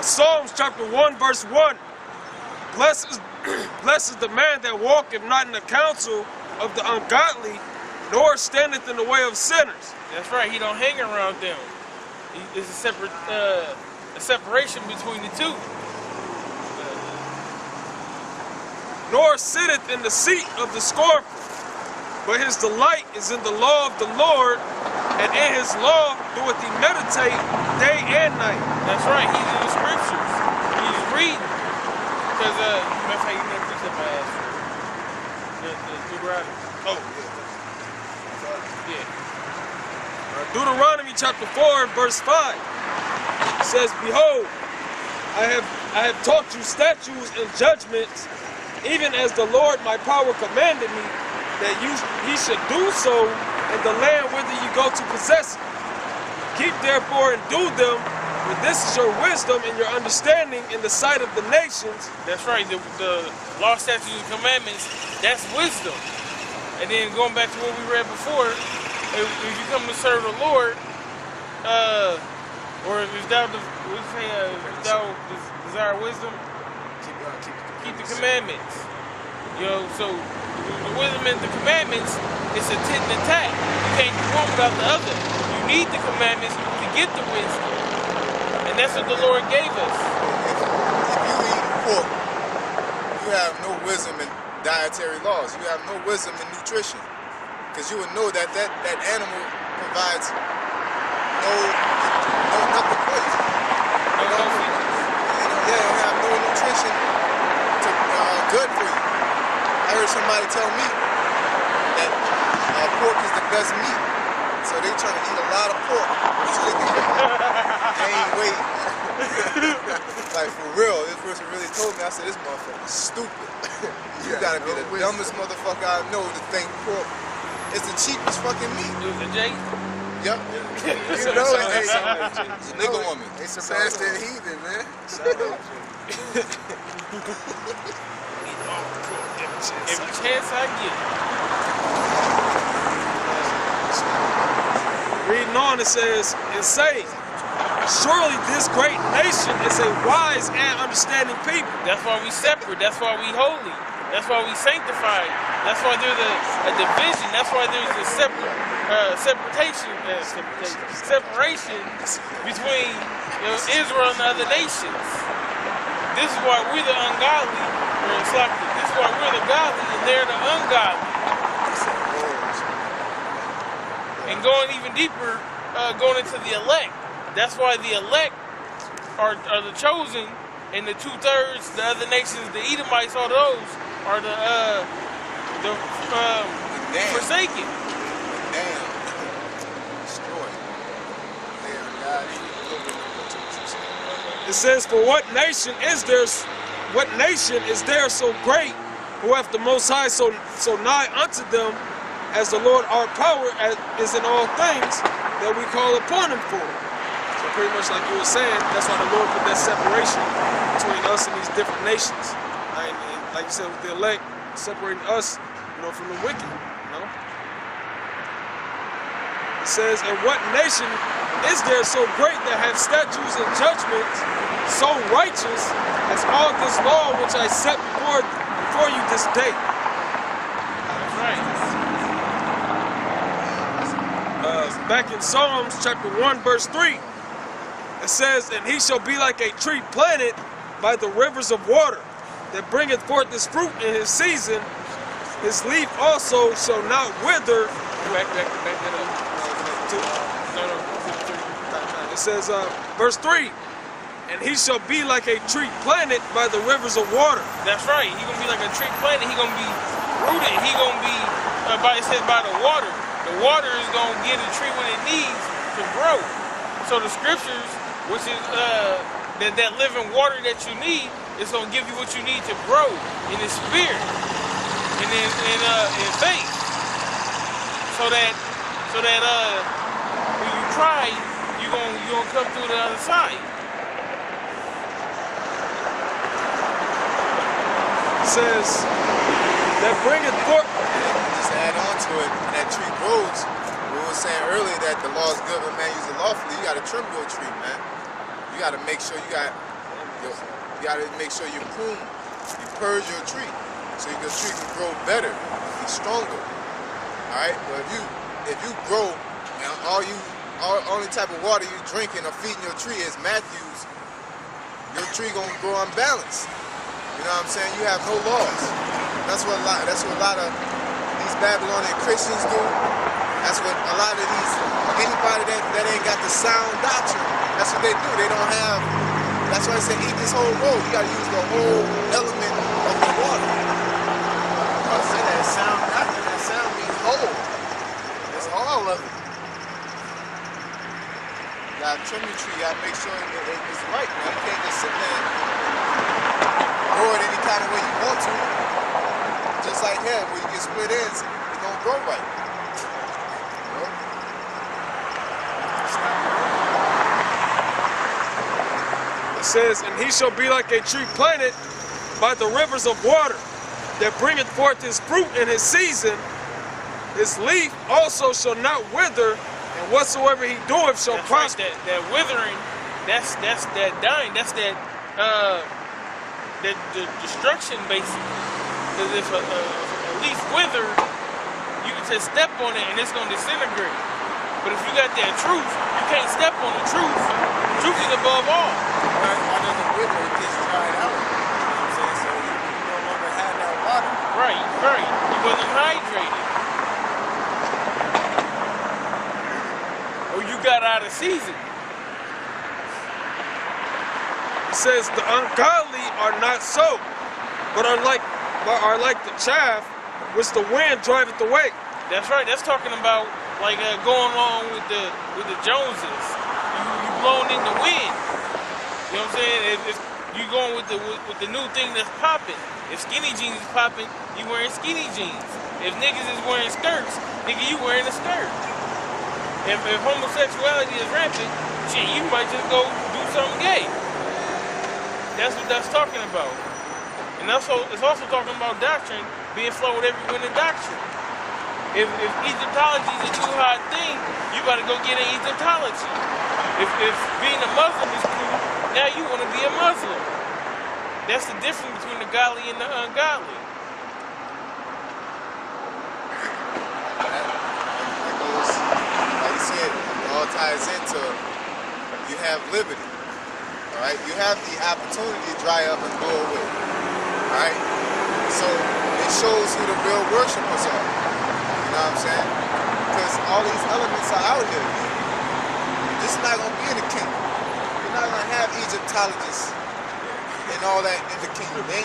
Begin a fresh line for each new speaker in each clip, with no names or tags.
Psalms chapter 1 verse 1. Blessed is the man that walketh not in the counsel of the ungodly, nor standeth in the way of sinners.
That's right. He don't hang around them. It's a separation between the two.
Nor sitteth in the seat of the scornful, but his delight is in the law of the Lord, and in his law doeth he meditate day and night.
That's right. He's in the scriptures. He's reading. Because, matter of fact, you never looked at my ass. The Deuteronomy.
Oh,
yeah.
Deuteronomy chapter 4 verse 5 says, Behold, I have taught you statutes and judgments, even as the Lord my power commanded me, that ye should do so in the land whither ye go to possess it. Keep therefore and do them, for this is your wisdom and your understanding in the sight of the nations.
That's right. The law, statutes, and commandments, that's wisdom. And then going back to what we read before, if you come to serve the Lord, or if thou desire wisdom, keep the commandments. You know, so the wisdom and the commandments is a tit and a tat. You can't do one without the other. You need the commandments to get the wisdom. And that's what the Lord gave us.
If you eat pork, you have no wisdom in dietary laws. You have no wisdom in nutrition. Because you would know that animal provides nothing for you. It have no nutrition good for you. I heard somebody tell me that pork is the best meat. So they trying to eat a lot of pork so they can gain weight. Like for real, this person really told me, I said, this motherfucker's stupid. You gotta be the dumbest motherfucker I know to think pork is the cheapest fucking meat.
It was a J?
Yep. You know it's a nigga woman. They surpassed that heathen, man.
Every chance I get.
Reading on, it says, and say, surely this great nation is a wise and understanding people.
That's why we separate. That's why we holy. That's why we sanctified. That's why there's a division. That's why there's a separation between Israel and the other nations. This is why we're the ungodly. This is why we're the godly and they're the ungodly. And going even deeper, going into the elect. That's why the elect are the chosen, and the 2/3, the other nations, the Edomites, all those are the forsaken.
It says, for what nation is there so great, who hath the Most High so nigh unto them, as the Lord our power is in all things that we call upon him for. So pretty much like you were saying, that's why the Lord put that separation between us and these different nations. Right? And like you said with the elect, separating us, from the wicked. It says, and what nation is there so great that have statutes and judgments so righteous as all this law which I set before you this day?
That's right.
Back in Psalms chapter 1 verse 3, it says, and he shall be like a tree planted by the rivers of water, that bringeth forth his fruit in his season. His leaf also shall not wither.
Back that up. No.
It says, verse 3, and he shall be like a tree planted by the rivers of water.
That's right. He's going to be like a tree planted. He's going to be rooted. He's going to be, it says, by the water. The water is going to give the tree what it needs to grow. So the scriptures, which is that living water that you need, is going to give you what you need to grow in the spirit and in faith. So that when you try, you're gonna come through the other side.
It says that bringeth forth.
Just add on to it, when that tree grows, we were saying earlier that the law is good, but man use it lawfully. You gotta trim your tree, man. You gotta make sure you got You gotta make sure you prune, you purge your tree, so your tree can grow better, be stronger. All right. But if you grow and only type of water you drinking or feeding your tree is Matthews, your tree gonna grow unbalanced. You know what I'm saying? You have no laws. That's what a lot of these Babylonian Christians do. That's what a lot of anybody that ain't got the sound doctrine, that's what they do. They don't have, that's why I say eat this whole road. You gotta use the whole element of the water. I say that sound doctrine, that sound means whole. It's all of it. You gotta trim your tree, you gotta make sure it's right, man. You can't just sit there and grow it any kind of way you want to. Just like hair, where you get split ends, it don't grow right.
It says, and he shall be like a tree planted by the rivers of water, that bringeth forth his fruit in his season. His leaf also shall not wither, and whatsoever he doeth shall prosper.
Right, that withering, that's that dying, that's that the destruction basically. Because if a leaf wither, you can just step on it and it's gonna disintegrate. But if you got that truth, you can't step on the truth. Truth is above all.
Why does it wither? It gets dried out. You know what I'm saying? So you no longer have that water.
Right. You wasn't hydrated. Or you got out of season.
It says, the ungodly are not so, but are like the chaff which the wind driveth away.
That's right. That's talking about like going along with the Joneses. You blown in the wind. You know what I'm saying? If you going with the new thing that's popping. If skinny jeans is popping, you wearing skinny jeans. If niggas is wearing skirts, nigga, you wearing a skirt. If homosexuality is rampant, shit, you might just go do something gay. That's what that's talking about. And it's also talking about doctrine being flowed every wind of doctrine. If Egyptology is a too hard thing, you gotta go get an Egyptology. If being a Muslim is cool, now you want to be a Muslim. That's the difference between the godly and the ungodly.
That goes, like you said, it all ties into you have liberty. All right, you have the opportunity to dry up and blow away. All right, so it shows who the real worshipers are. You know what I'm saying? Because all these elements are out here. This is not gonna be in the kingdom. You're not gonna have Egyptologists and all that in the kingdom. There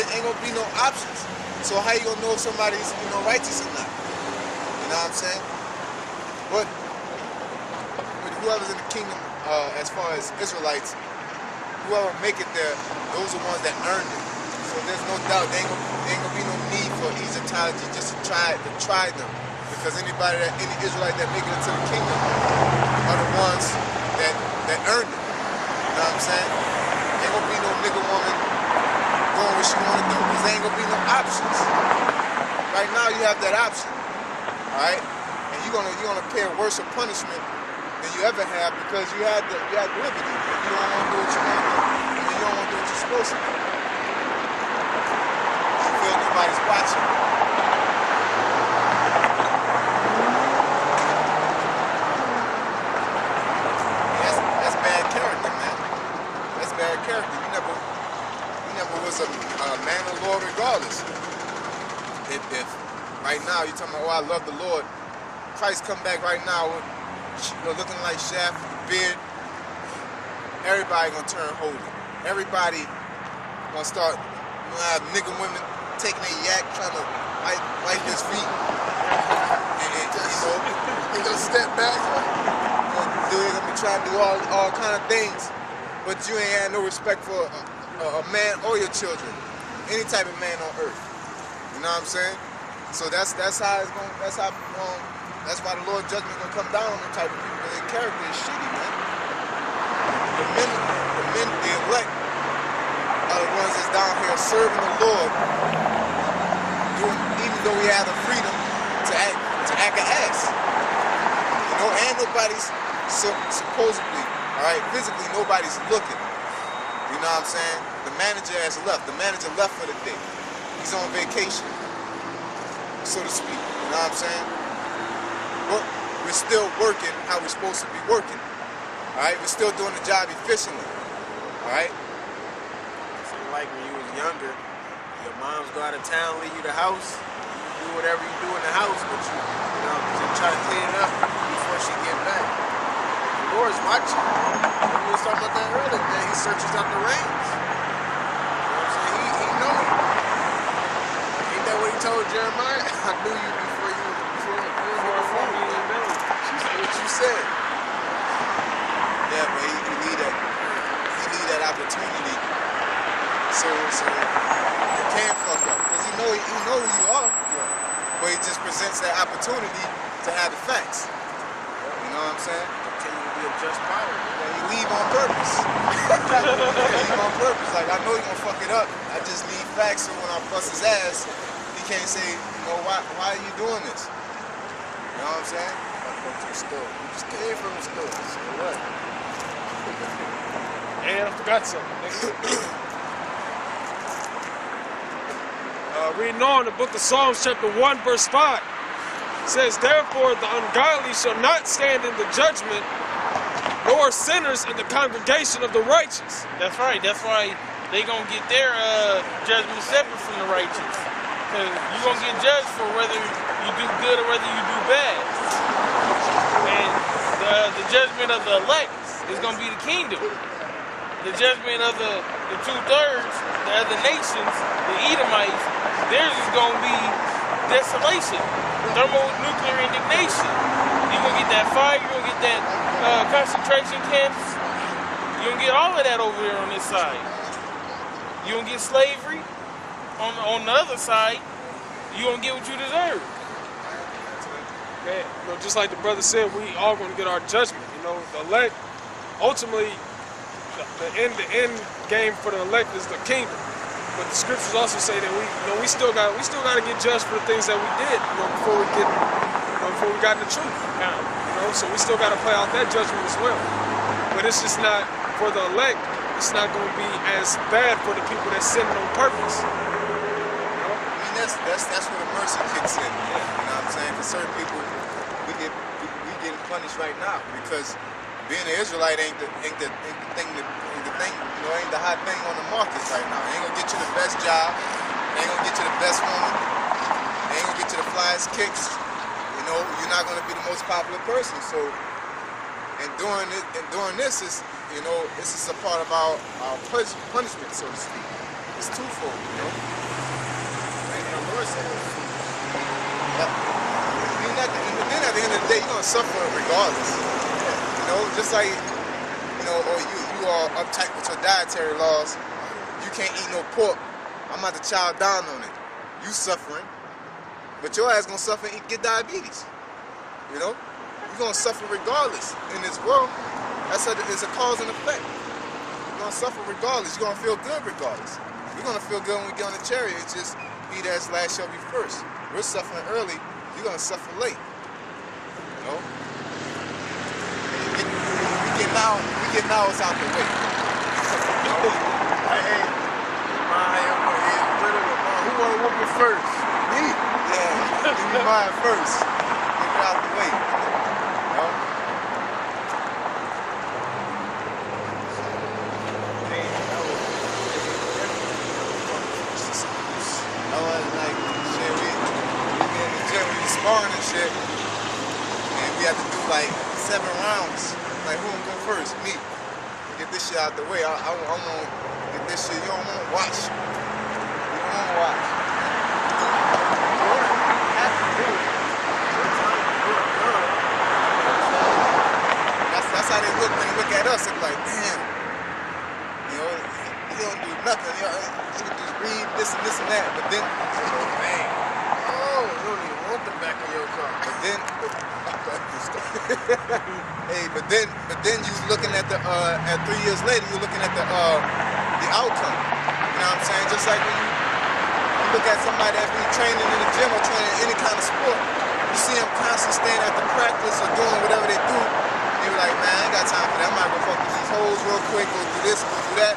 ain't gonna be no options. So how you gonna know if somebody's righteous or not? You know what I'm saying? But whoever's in the kingdom, as far as Israelites, whoever make it there, those are ones that earned it. So there's no doubt there ain't gonna be no need for Egyptology just to try them. Because any Israelite that make it into the kingdom are the ones that earned it. You know what I'm saying? Ain't gonna be no nigga woman doing what she wanna do, because there ain't gonna be no options. Right now you have that option. Alright? And you're gonna pay a worse punishment than you ever have, because you had liberty. You don't wanna do what you want to do. And you don't wanna do what you're supposed to do. You feel nobody's watching. That's bad character, man. That's bad character. You never was a man of the Lord regardless. If right now you're talking about, oh, I love the Lord, Christ come back right now looking like Shaft, beard, everybody gonna turn holy. Everybody gonna start have nigga women taking a yak trying to wipe his feet. And they gonna step back. They're gonna be trying to do all kind of things. But you ain't had no respect for a man or your children. Any type of man on earth. You know what I'm saying? So that's why the Lord's judgment gonna come down on them type of people, because their character is shitty, man. The elect are the ones that's down here serving the Lord, even though we have the freedom to act an ass. You know, and nobody's supposedly, all right, physically nobody's looking. You You know what I'm saying? The manager has left. The manager left for the day. He's on vacation, so to speak. You know what I'm saying? But we're still working how we're supposed to be working. All right? We're still doing the job efficiently. All right?
Seemed like when you was younger, your moms go out of town, leave you the house, do whatever you do in the house, but you try to clean it up before she get back. The Lord's watching. We was talking about that earlier, that he searches out the reins. You know what I'm saying? He knows you. Ain't that what he told Jeremiah? I knew you before you were formed. That's what you said.
Yeah, but he need that opportunity. So you can't fuck up. Because you know who you are. Yeah. But he just presents that opportunity to have the facts. You know what I'm saying?
Continue to be a just power.
Yeah, you leave on purpose. You leave on purpose. Like, I know you're going to fuck it up. I just need facts so when I bust his ass, he can't say, you know, why are you doing this? You know what I'm saying?
I go to the store. You just came from the store. So what?
And I forgot something. Reading on the book of Psalms, chapter 1, verse 5. It says, therefore the ungodly shall not stand in the judgment, nor sinners in the congregation of the righteous.
That's right. That's why they gonna get their judgment separate from the righteous. Because you gonna get judged for whether you do good or whether you do bad. And the judgment of the elect is gonna be the kingdom. The judgment of the 2/3, the other nations, the Edomites, theirs is gonna be desolation, thermonuclear indignation. You're gonna get that fire, you're gonna get that concentration camps, you're gonna get all of that over there on this side. You're gonna get slavery on the other side, you're gonna get what you deserve.
Man, you know, just like the brother said, we all gonna get our judgment. You know, the elect, ultimately, the end game for the elect is the kingdom. But the scriptures also say that we still got to get judged for the things that we did, you know, before we got the truth. You know, so we still got to play out that judgment as well. But it's just not for the elect. It's not going to be as bad for the people that sin on purpose. You know?
I mean, that's where the mercy kicks in. You know what I'm saying? For certain people, we getting punished right now because being an Israelite ain't the thing, you know, ain't the hot thing on the market right now. It ain't gonna get you the best job, it ain't gonna get you the best woman, it ain't gonna get you the flyest kicks. You know, you're not gonna be the most popular person. So, and doing this is, you know, this is a part of our punishment, so to speak. It's twofold, you know.
And the Lord said it.
But then at the end of the day, you're gonna suffer regardless. You know, just like, you know, or you are uptight with your dietary laws, you can't eat no pork. I'm about to chow down on it. You suffering, but your ass gonna suffer and get diabetes. You know, you're gonna suffer regardless in this world. It's a cause and effect. You're gonna suffer regardless. You're gonna feel good regardless. We're gonna feel good when we get on the chariot. It's just he that's last shall be first. We're suffering early. You're gonna suffer late. You know. We get now it's out the way.
Hey, who wanna whoop it first?
Me? Yeah, give me mine first. Get it out the way. You know? I was like, shit, we be in the gym, we be sparring and shit. And we have to do like 7 rounds. Like, who gonna go first? Me. Get this shit out the way. I want to get this shit. You don't want to watch. You don't want to watch. You have to do it. That's how they look when they look at us. They're like, damn. You know, he don't do nothing. You know, he can just read this and that. But then,
Bang. Oh, you don't even want the back of your car.
but then, hey, but then you looking at the at 3 years later, you're looking at the outcome. You know what I'm saying? Just like when you look at somebody that's been training in the gym or training in any kind of sport, you see them constantly staying at the practice or doing whatever they do. And you're like, man, I ain't got time for that. I'm not gonna fuck with these hoes real quick, go do this, go do that.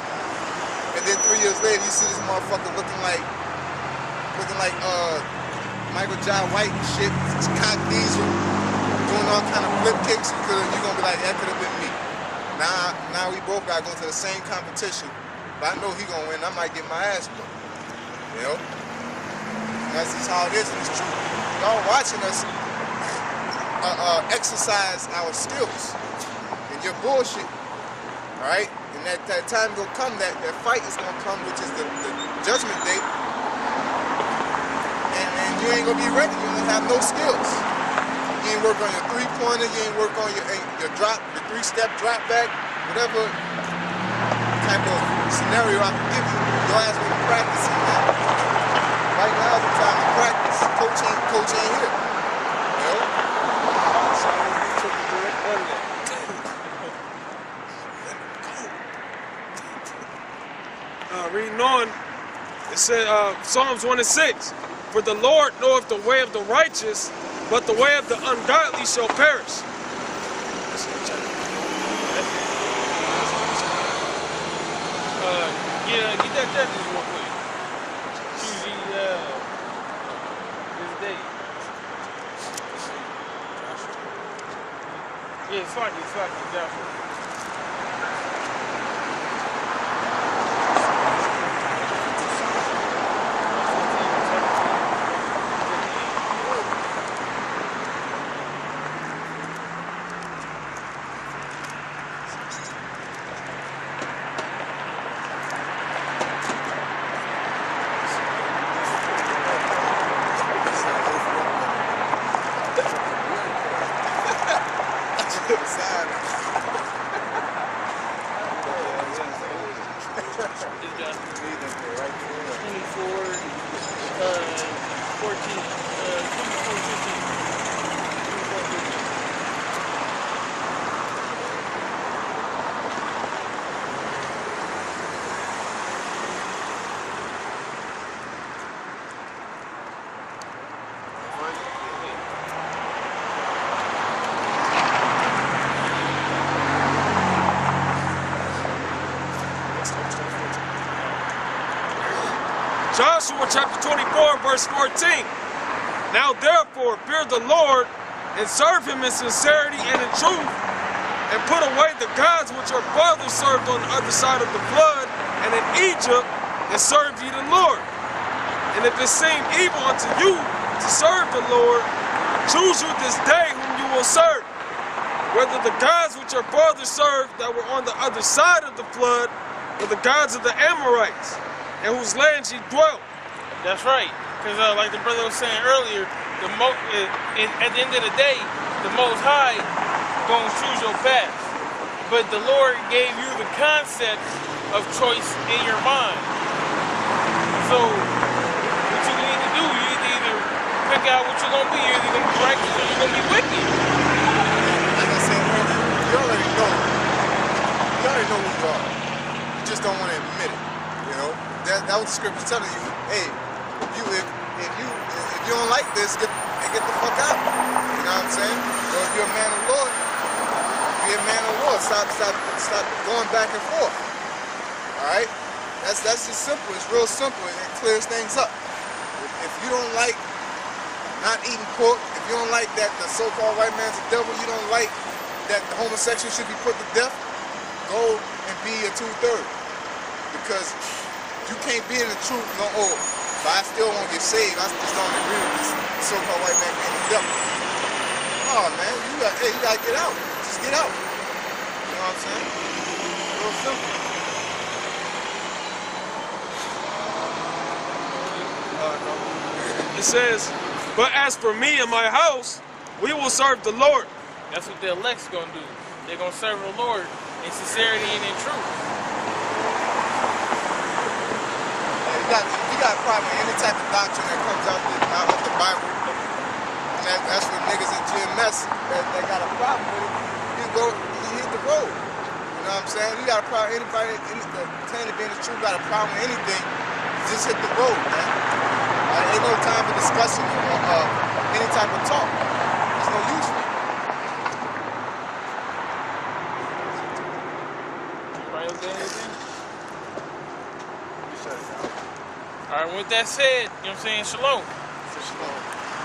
then 3 years later, you see this motherfucker looking like Michael John White and shit, cock diesel, doing all kind of flip kicks. You're gonna be like, that could have been me. Now we both gotta go into the same competition, but I know he gonna win. I might get my ass whooped. You know? And that's just how it is, and it's true. Y'all watching us exercise our skills and your bullshit. Alright? And that time gonna come, that fight is gonna come, which is the judgment day. And you ain't gonna be ready. You don't have no skills. You ain't work on your three-pointer, you ain't work on your drop, your three-step drop back, whatever type of scenario I can give you, your ass will be practicing that. Right now is the time to practice. Coach ain't here. You know?
Reading on, it said Psalms 1 and 6. For the Lord knoweth the way of the righteous, but the way of the ungodly shall perish.
Get that judges real quick. Choosy this day. Yeah, it's fucking Joshua.
Joshua chapter 24, verse 14. Now therefore fear the Lord and serve him in sincerity and in truth, and put away the gods which your fathers served on the other side of the flood and in Egypt, and serve ye the Lord. And if it seem evil unto you to serve the Lord, choose you this day whom you will serve, whether the gods which your fathers served that were on the other side of the flood, or the gods of the Amorites, in whose land ye dwelt.
That's right, because like the brother was saying earlier, at the end of the day, the Most High gonna choose your path. But the Lord gave you the concept of choice in your mind. So what you need to do, you need to either pick out what you're gonna be. You're either gonna be righteous or you're gonna be wicked.
Like I said earlier, you already know. You already know who you are. You just don't want to admit it. You know? That was the scripture telling you, hey, if you don't like this, get the fuck out. You know what I'm saying? So if you're a man of the Lord, be a man of the Lord. Stop going back and forth. Alright? That's just simple. It's real simple. It clears things up. If you don't like not eating pork, if you don't like that the so-called white man's the devil, you don't like that the homosexual should be put to death, go and be a 2/3. Because you can't be in the truth, no, but I still won't get saved. I just don't agree with this so-called white man being the devil. Oh man, you gotta get out. Just get out. You know what I'm saying? Real simple.
It says, but as for me and my house, we will serve the Lord.
That's what the elect's gonna do. They're gonna serve the Lord in sincerity and in truth.
You got a problem with any type of doctrine that comes out of the Bible. And that's for niggas in GMS that got a problem with it. You hit the road. You know what I'm saying? You got a problem, anybody that claim to be in the truth got a problem with anything, just hit the road, man. Ain't no time for discussion or any type of talk. There's no use for it.
Right, okay, anything? All right, with that said, you know what I'm saying? Shalom.
Shalom.